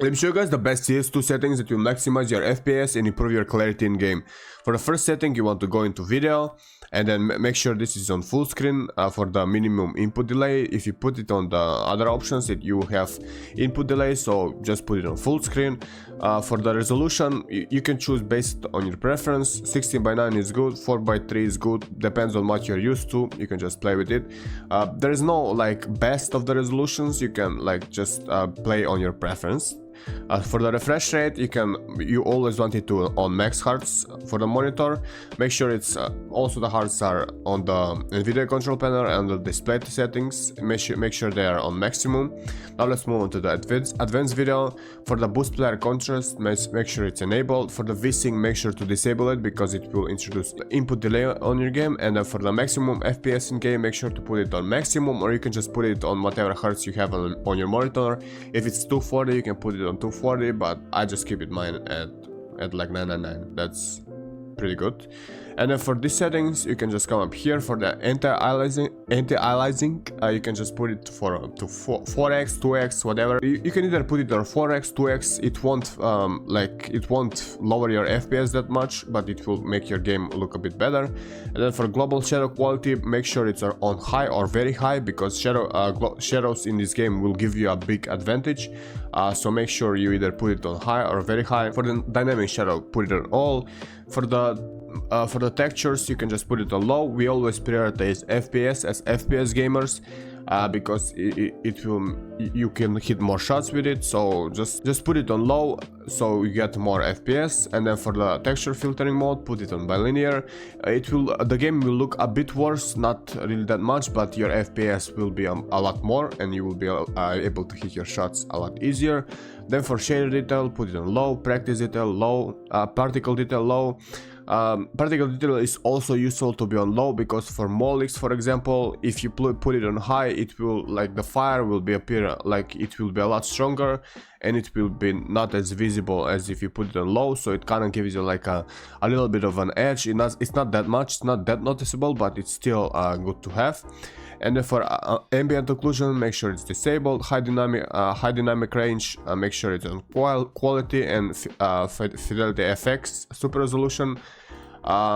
Let me show you guys the best CS2 settings that will maximize your FPS and improve your clarity in game. For the first setting, you want to go into video and then make sure this is on full screen for the minimum input delay. If you put it on the other options, you have input delay, so just put it on full screen. For the resolution, you can choose based on your preference. 16:9 is good, 4:3 is good, depends on what you're used to. You can just play with it. There is no like best of the resolutions. You can like just play on your preference. For the refresh rate, you always want it to on max hertz for the monitor. Make sure it's also the hertz are on the Nvidia control panel and the display settings. Make sure they are on maximum. Now let's move on to the advanced video. For the boost player contrast, make sure it's enabled. For the VSync, make sure to disable it because it will introduce input delay on your game. And for the maximum FPS in game, make sure to put it on maximum, or you can just put it on whatever hertz you have on your monitor. If it's 240, you can put it on 240, but I just keep it mine at like 999. That's pretty good. And then for these settings, you can just come up here for the anti-aliasing. You can just put it to 4x, 2x, whatever. You can either put it on 4x, 2x. It won't lower your FPS that much, but it will make your game look a bit better. And then for global shadow quality, make sure it's on high or very high, because shadows in this game will give you a big advantage. So make sure you either put it on high or very high. For the dynamic shadow, put it on all. For the textures, you can just put it on low. We always prioritize FPS as FPS gamers because you can hit more shots with it. So just put it on low so you get more FPS. And then for the texture filtering mode, put it on bilinear. The game will look a bit worse, not really that much, but your FPS will be a lot more, and you will be able to hit your shots a lot easier. Then for shader detail, put it on low. Practice detail low. Particle detail low. Particle detail is also useful to be on low, because for molix, for example, if you put it on high, it will, like, the fire will be appear, like it will be a lot stronger, and it will be not as visible as if you put it on low. So it kind of gives you like a little bit of an edge. It's not that much, it's not that noticeable, but it's still good to have. And then for ambient occlusion, make sure it's disabled. High dynamic range, make sure it's on quality. And fidelity FX super resolution,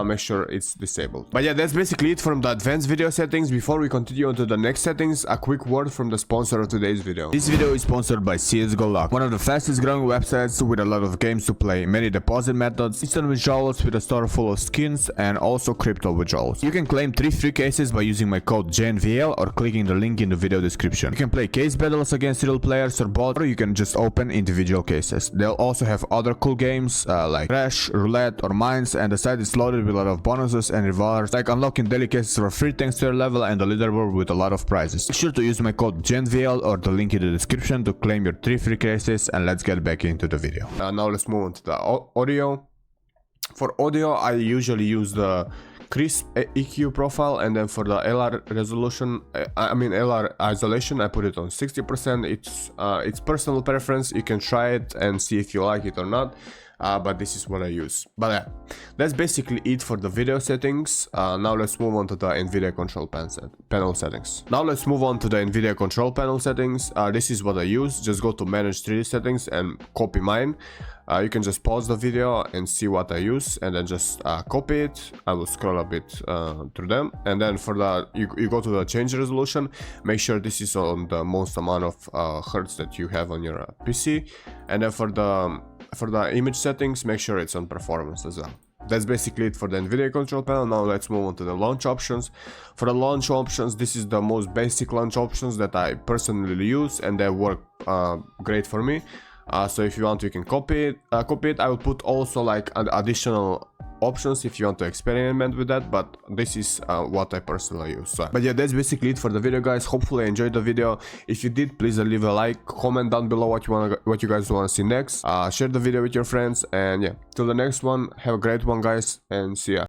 make sure it's disabled. But yeah, that's basically it from the advanced video settings. Before we continue on to the next settings, a quick word from the sponsor of today's video. This video is sponsored by CSGO Luck, one of the fastest growing websites with a lot of games to play, many deposit methods, instant withdrawals with a store full of skins, and also crypto withdrawals. You can claim 3 free cases by using my code JNVL or clicking the link in the video description. You can play case battles against real players or bots, or you can just open individual cases. They'll also have other cool games like Crash, Roulette, or Mines, and the site is loaded with a lot of bonuses and rewards, like unlocking daily cases for free thanks to your level, and a leaderboard with a lot of prizes. Be sure to use my code JNVL or the link in the description to claim your 3 free cases, and let's get back into the video. Now let's move on to the audio. For audio, I usually use the crisp EQ profile, and then for the LR resolution, LR isolation, I put it on 60%. It's personal preference. You can try it and see if you like it or not. But this is what I use. But yeah, that's basically it for the video settings. Now let's move on to the Nvidia control panel settings. This is what I use. Just go to manage 3D settings and copy mine. You can just pause the video and see what I use, and then just copy it. I will scroll a bit through them, and then for the you go to the change resolution. Make sure this is on the most amount of hertz that you have on your PC, and then for the image settings, make sure it's on performance as well. That's basically it for the Nvidia control panel. Now let's move on to the launch options. For the launch options, this is the most basic launch options that I personally use, and they work great for me. So if you want, you can copy it. I will put also like additional options if you want to experiment with that, but this is what I personally use. But yeah, that's basically it for the video, guys. Hopefully I enjoyed the video. If you did, please leave a like, comment down below what you guys want to see next. Share the video with your friends, and yeah, till the next one, have a great one, guys, and see ya.